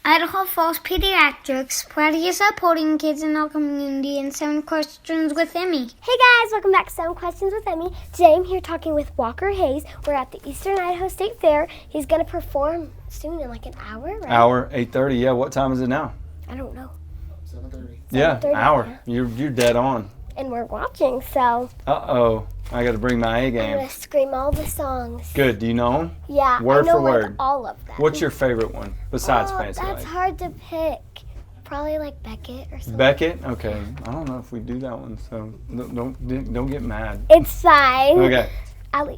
Idaho Falls Pediatrics, proudly supporting kids in our community, and 7 Questions with Emmy. Hey guys, welcome back to 7 Questions with Emmy. Today I'm here talking with Walker Hayes. We're at the Eastern Idaho State Fair. He's going to perform soon in like an hour, right? Hour, 8:30. Yeah, what time is it now? I don't know. 7:30. Yeah, hour. Yeah. You're dead on. And we're watching, so Uh-oh. I got to bring my A I'm game. going to scream all the songs. Good. Do you know them? Yeah, Word I know for word. like all of them. What's your favorite one besides Fancy That's Lake? hard to pick. Probably like Beckett or something. Beckett? Okay. I don't know if we do that one, so don't get mad. It's fine. Okay.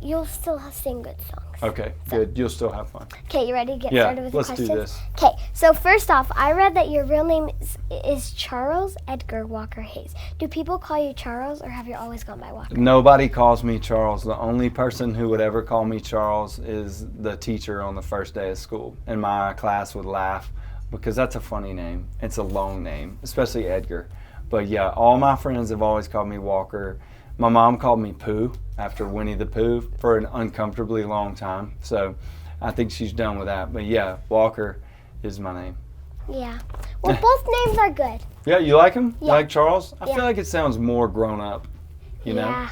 You'll still sing good songs. Okay, good. You'll still have fun. Okay, you ready to get Yeah, started with the let's questions? do this. Okay, so first off, I read that your real name is Charles Edgar Walker Hayes. Do people call you Charles, or have you always gone by Walker? Nobody calls me Charles. The only person who would ever call me Charles is the teacher on the first day of school. And my class would laugh because that's a funny name. It's a long name, especially Edgar. But yeah, all my friends have always called me Walker. My mom called me Pooh after Winnie the Pooh for an uncomfortably long time. So I think she's done with that. But yeah, Walker is my name. Yeah. Well, both names are good. Yeah, you like him? Yeah. You like Charles? I Yeah. feel like it sounds more grown up, you know? Yeah.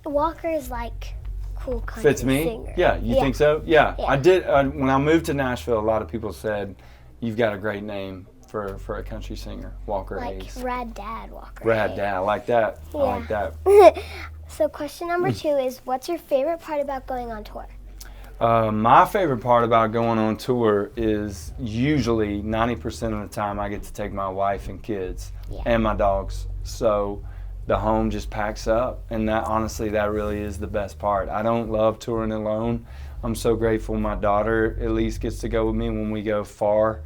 Walker is like cool country Fits me? singer. Yeah, you think so? Yeah. Yeah. I did. When I moved to Nashville, a lot of people said, you've got a great name for a country singer, Walker Like Hayes. Rad Dad Walker Rad Hayes. Dad, I like that. Yeah. I like that. So question number 2 is, what's your favorite part about going on tour? My favorite part about going on tour is usually 90% of the time I get to take my wife and kids and my dogs. So the home just packs up, and that honestly, that really is the best part. I don't love touring alone. I'm so grateful my daughter at least gets to go with me when we go far.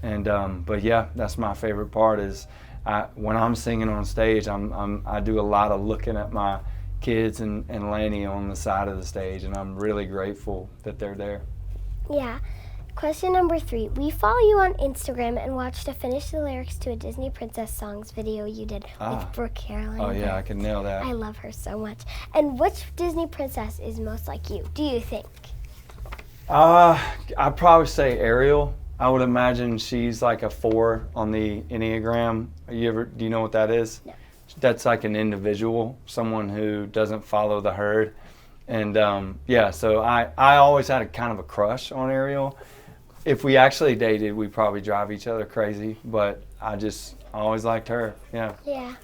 And but yeah, that's my favorite part is when I'm singing on stage, I do a lot of looking at my kids and Laney on the side of the stage, and I'm really grateful that they're there. Yeah. Question number 3. We follow you on Instagram and watched a Finish the Lyrics to a Disney Princess Songs video you did with Brooke Caroline. Oh yeah, I can nail that. I love her so much. And which Disney princess is most like you, do you think? I'd probably say Ariel. I would imagine she's like a 4 on the Enneagram. Do you know what that is? No. That's like an individual, someone who doesn't follow the herd. And yeah, so I always had a kind of a crush on Ariel. If we actually dated, we'd probably drive each other crazy, but I always liked her, yeah. Yeah.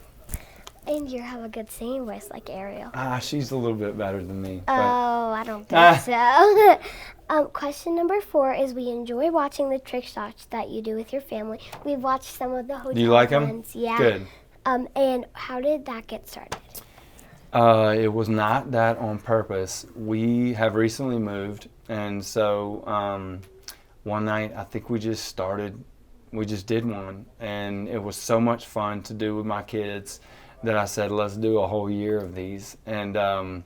And you have a good singing voice like Ariel. She's a little bit better than me. Oh, I don't think so. Question number 4 is, we enjoy watching the trick shots that you do with your family. We've watched some of the hotel Do you like them? ones. Yeah. Good. And how did that get started? It was not that on purpose. We have recently moved, and so one night I think we just did one, and it was so much fun to do with my kids that I said, let's do a whole year of these. And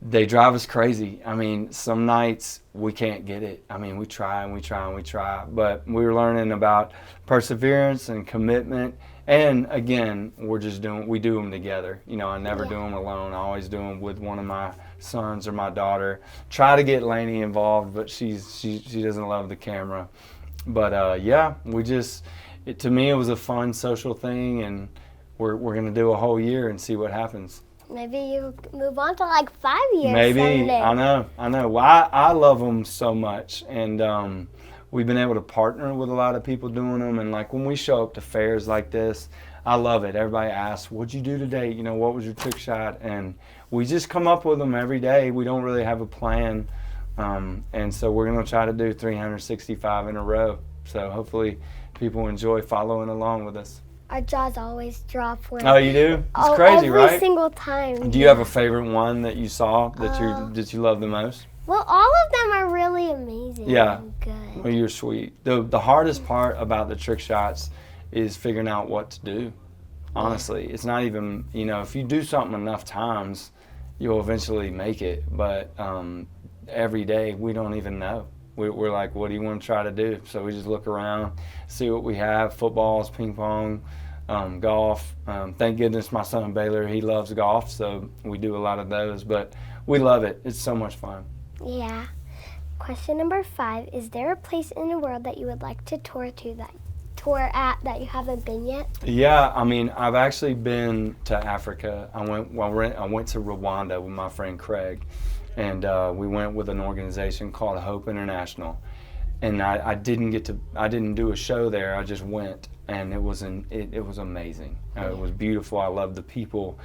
they drive us crazy. I mean, some nights we can't get it. I mean, we try and we try and we try, but we were learning about perseverance and commitment. And again, we do them together. You know, I never do them alone. I always do them with one of my sons or my daughter. Try to get Laney involved, but she doesn't love the camera. But yeah, to me it was a fun social thing, and we're gonna do a whole year and see what happens. Maybe you move on to like 5 years. Maybe. Someday. I know. Well, I love them so much, and we've been able to partner with a lot of people doing them. And like when we show up to fairs like this, I love it. Everybody asks, "What'd you do today? You know, what was your trick shot?" And we just come up with them every day. We don't really have a plan, and so we're gonna try to do 365 in a row. So hopefully, people enjoy following along with us. Our jaws always drop when. Oh, you do? It's crazy, every right? Every single time. Do you have a favorite one that you saw that you love the most? Well, all of them are really amazing. Yeah. And good. Well, you're sweet. The hardest part about the trick shots is figuring out what to do. Honestly, it's not even, if you do something enough times, you'll eventually make it. But every day, we don't even know. We're like, what do you want to try to do? So we just look around, see what we have: footballs, ping pong, golf. Thank goodness my son Baylor, he loves golf, so we do a lot of those. But we love it. It's so much fun. Yeah. Question number 5, is there a place in the world that you would like to tour at that you haven't been yet? Yeah, I mean, I've actually been to Africa. I went to Rwanda with my friend Craig, and we went with an organization called Hope International. And I didn't do a show there. I just went, and it was amazing. It was beautiful. I loved the people,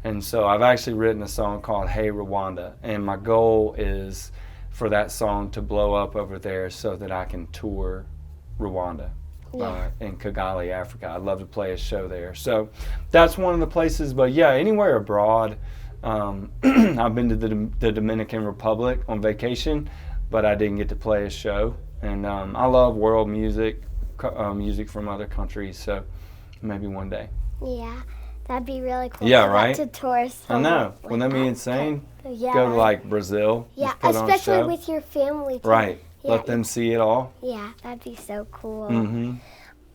and so I've actually written a song called "Hey Rwanda," and my goal is for that song to blow up over there so that I can tour Rwanda. In Kigali, Africa. I'd love to play a show there. So that's one of the places, but yeah, anywhere abroad. I've been to the Dominican Republic on vacation, but I didn't get to play a show. And I love world music, music from other countries, so maybe one day. Yeah, that'd be really cool. Yeah, right? To tour. I know. Wouldn't that be insane? Yeah. Go to like Brazil. Yeah, put on a especially show. with your family too. Right. Yeah. Let them see it all. Yeah, that'd be so cool. Mm-hmm.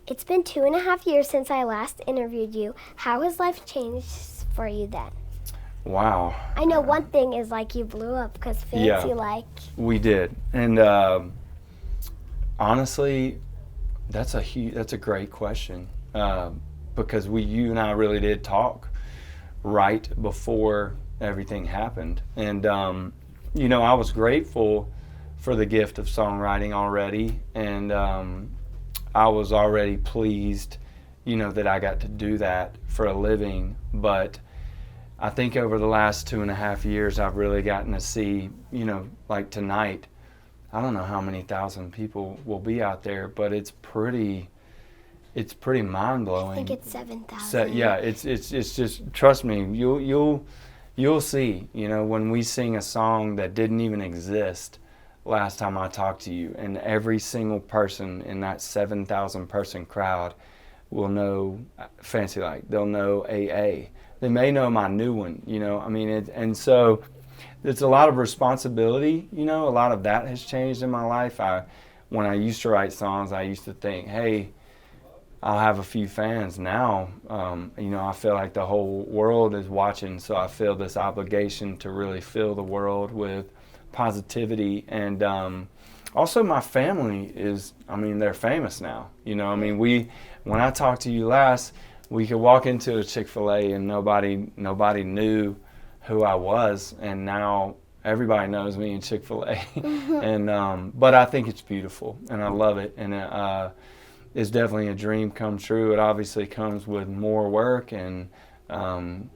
It's been 2.5 years since I last interviewed you. How has life changed for you then? Wow. I know one thing is like you blew up because fancy like. We did, and honestly, that's a great question because you and I really did talk right before everything happened, and I was grateful for the gift of songwriting already, and I was already pleased, that I got to do that for a living. But I think over the last 2.5 years, I've really gotten to see, like tonight, I don't know how many thousand people will be out there, but it's pretty mind blowing. I think it's 7,000. So, yeah, it's just, trust me, you'll see, when we sing a song that didn't even exist last time I talked to you, and every single person in that 7,000 person crowd will know Fancy Like. They'll know AA. They may know my new one, and so it's a lot of responsibility, a lot of that has changed in my life. When I used to write songs, I used to think, hey, I'll have a few fans. Now, I feel like the whole world is watching, so I feel this obligation to really fill the world with positivity. And also my family is, they're famous now. When I talked to you last, we could walk into a Chick-fil-A and nobody knew who I was, and now everybody knows me in Chick-fil-A. And but I think it's beautiful, and I love it, and it's definitely a dream come true. It obviously comes with more work and having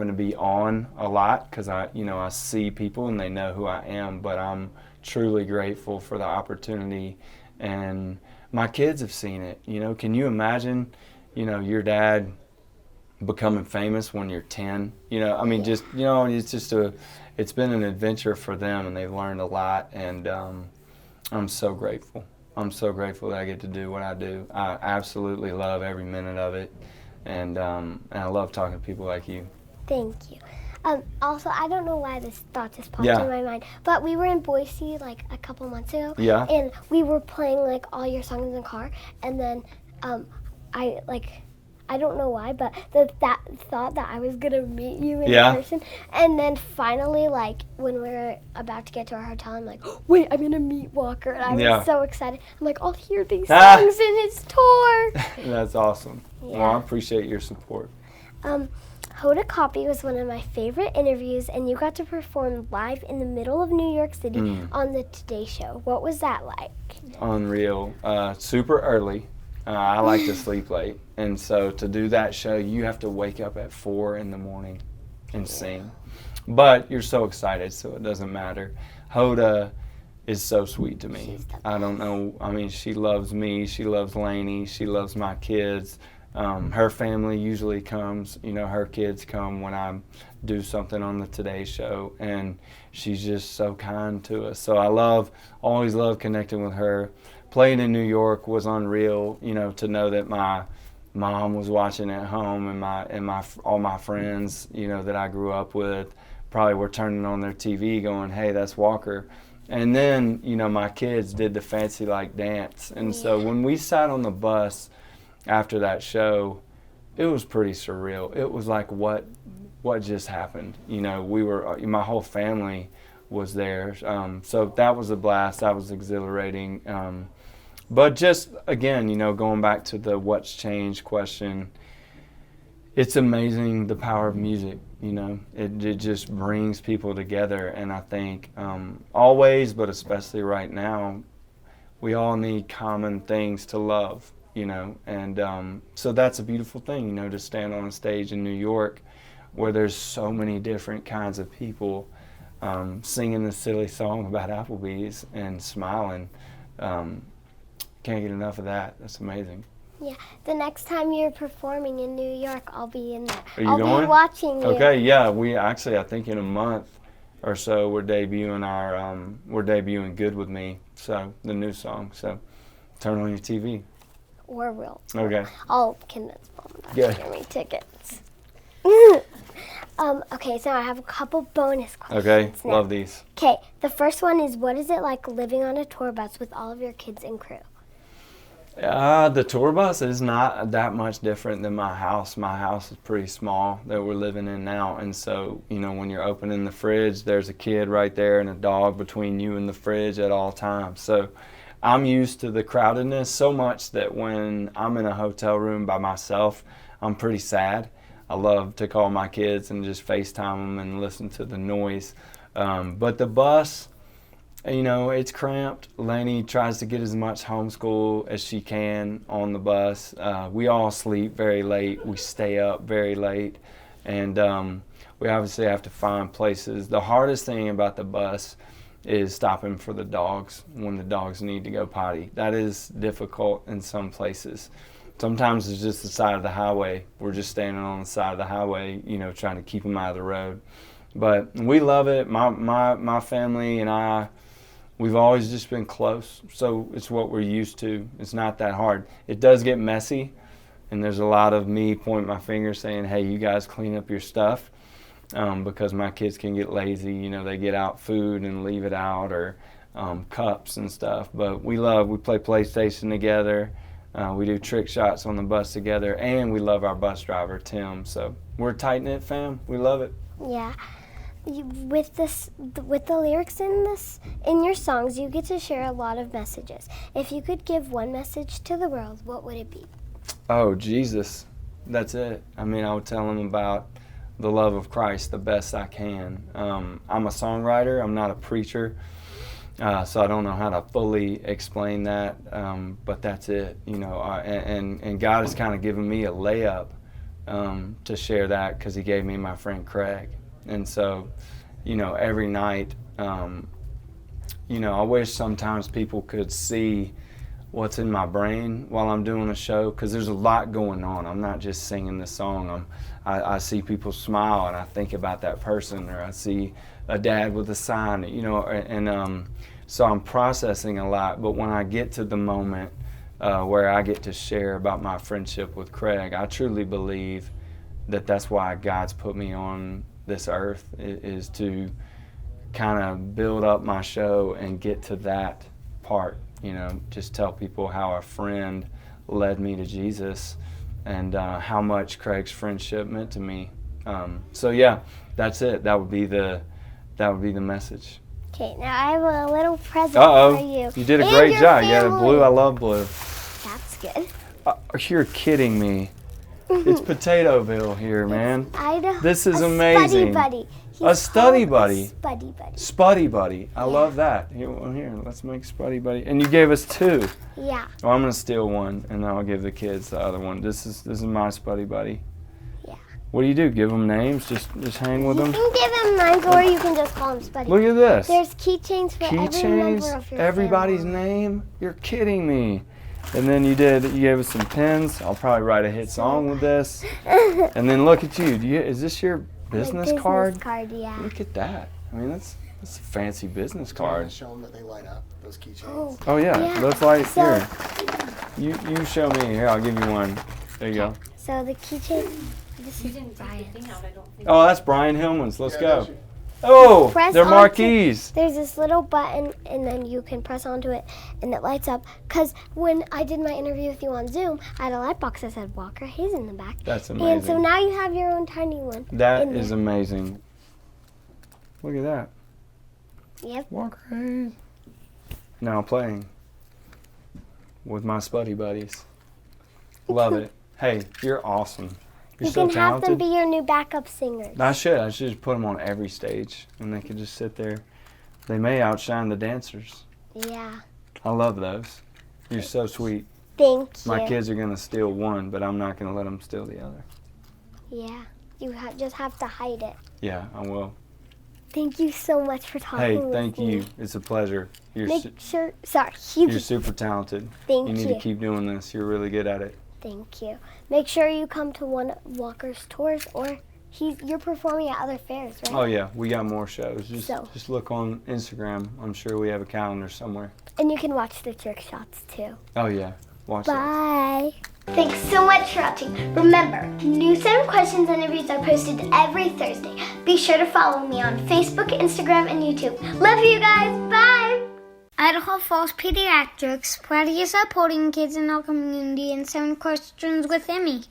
to be on a lot because I see people and they know who I am, but I'm truly grateful for the opportunity, and my kids have seen it. Can you imagine, your dad becoming famous when you're 10? It's been an adventure for them, and they've learned a lot, and I'm so grateful. I'm so grateful that I get to do what I do. I absolutely love every minute of it, and I love talking to people like you. Thank you. Also, I don't know why this thought just popped in my mind, but we were in Boise like a couple months ago, and we were playing like all your songs in the car, and then I don't know why, but that thought that I was gonna meet you in person, and then finally, like when we were about to get to our hotel, I'm like, oh, wait, I'm gonna meet Walker, and I was so excited. I'm like, I'll hear these songs in his tour. That's awesome. Yeah. Well, I appreciate your support. Hoda Kotb was one of my favorite interviews, and you got to perform live in the middle of New York City on the Today Show. What was that like? Unreal. Super early. I like to sleep late, and so to do that show, you have to wake up at 4 in the morning and sing. But you're so excited, so it doesn't matter. Hoda is so sweet to me. I don't know. She loves me. She loves Laney. She loves my kids. Her family usually comes. Her kids come when I do something on the Today Show, and she's just so kind to us. So I always love connecting with her. Playing in New York was unreal, to know that my mom was watching at home, and all my friends, that I grew up with probably were turning on their TV going, hey, that's Walker. And then, my kids did the Fancy Like dance. And so when we sat on the bus after that show, it was pretty surreal. It was like, what just happened? My whole family was there. So that was a blast. That was exhilarating. But just, again, going back to the what's changed question, it's amazing the power of music. It just brings people together. And I think always, but especially right now, we all need common things to love, and so that's a beautiful thing, to stand on a stage in New York where there's so many different kinds of people singing this silly song about Applebee's and smiling. Can't get enough of that. That's amazing. Yeah, the next time you're performing in New York, I'll be in there. Are you going? I'll be watching you. Okay, yeah, we actually, I think in a month or so, we're debuting Good With Me, so the new song. So turn on your TV. Or will. Okay. I'll convince Mom to give me tickets. Okay, so I have a couple bonus questions. Okay, now. love these. Okay, the first one is, what is it like living on a tour bus with all of your kids and crew? The tour bus is not that much different than my house. My house is pretty small that we're living in now. And so, when you're opening the fridge, there's a kid right there and a dog between you and the fridge at all times. So I'm used to the crowdedness so much that when I'm in a hotel room by myself, I'm pretty sad. I love to call my kids and just FaceTime them and listen to the noise. But the bus, it's cramped. Laney tries to get as much homeschool as she can on the bus. We all sleep very late. We stay up very late. And we obviously have to find places. The hardest thing about the bus is stopping for the dogs when the dogs need to go potty. That is difficult in some places. Sometimes it's just the side of the highway. We're just standing on the side of the highway, trying to keep them out of the road. But we love it. My family and I, we've always just been close, so it's what we're used to. It's not that hard. It does get messy, and there's a lot of me pointing my finger saying, hey, you guys clean up your stuff, because my kids can get lazy. They get out food and leave it out, or cups and stuff. But we play PlayStation together. We do trick shots on the bus together, and we love our bus driver, Tim. So we're a tight-knit fam. We love it. Yeah. With the lyrics in your songs, you get to share a lot of messages. If you could give one message to the world, what would it be? Oh, Jesus. That's it. I would tell them about the love of Christ the best I can. I'm a songwriter. I'm not a preacher. So I don't know how to fully explain that, but that's it, and God has kind of given me a layup to share that because he gave me my friend Craig. And so, every night, I wish sometimes people could see what's in my brain while I'm doing a show, because there's a lot going on. I'm not just singing the song. I see people smile and I think about that person, or I see a dad with a sign, and so I'm processing a lot. But when I get to the moment where I get to share about my friendship with Craig, I truly believe that that's why God's put me on this earth, is to kind of build up my show and get to that part, just tell people how a friend led me to Jesus, and how much Craig's friendship meant to me. So yeah, that's it. That would be the message. Okay, now I have a little present for you. You did a great job. Family. You had a blue. I love blue. That's good. You're kidding me. It's Potatoeville here, man. Idaho. This is amazing. Spuddy buddy. A study buddy. Spuddy buddy. Spuddy buddy. I love that. Here, let's make Spuddy buddy. And you gave us two. Yeah. Well, I'm gonna steal one, and I'll give the kids the other one. This is my Spuddy buddy. Yeah. What do? Give them names? Just hang with them? You can give them names, or you can just call them Spuddy. Look at this. There's keychains for every member of your everybody's family. name? You're kidding me. And then you gave us some pens. I'll probably write a hit song with this. And then look at you. Is this your business card? Business card, yeah. Look at that. That's a fancy business card. Show them that they light up, those keychains. Oh yeah. Yeah. Let's light So- here. You show me. Here, I'll give you one. There you go. So the keychain, this is Brian's. Oh, that's Brian Hillman's. Let's Yeah, go. that's you. Oh, Press they're onto- marquees. There's this little button, and then you can press onto it, and it lights up. Because when I did my interview with you on Zoom, I had a light box that said Walker Hayes in the back. That's amazing. And so now you have your own tiny one. That in is there. amazing. Look at that. Yep. Walker Hayes. Now playing with my Spuddy buddies. Love it. Hey, you're awesome. You're You so can have them talented. be your new backup singers. I should just put them on every stage, and they could just sit there. They may outshine the dancers. Yeah. I love those. You're so sweet. Thank you. My kids are gonna steal one, but I'm not gonna let them steal the other. Yeah. You just have to hide it. Yeah, I will. Thank you so much for talking Hey, with thank me. you. It's a pleasure. You're You're super talented. Thank You need you. to keep doing this. You're really good at it. Thank you. Make sure you come to one of Walker's tours, or you're performing at other fairs, right? Oh yeah, we got more shows. So. Just look on Instagram. I'm sure we have a calendar somewhere. And you can watch the trick shots too. Oh yeah, watch that. Bye. Thanks so much for watching. Remember, new 7 questions and interviews are posted every Thursday. Be sure to follow me on Facebook, Instagram, and YouTube. Love you guys. Bye. Idaho Falls Pediatrics, proudly supporting kids in our community, and 7 questions with Emmy.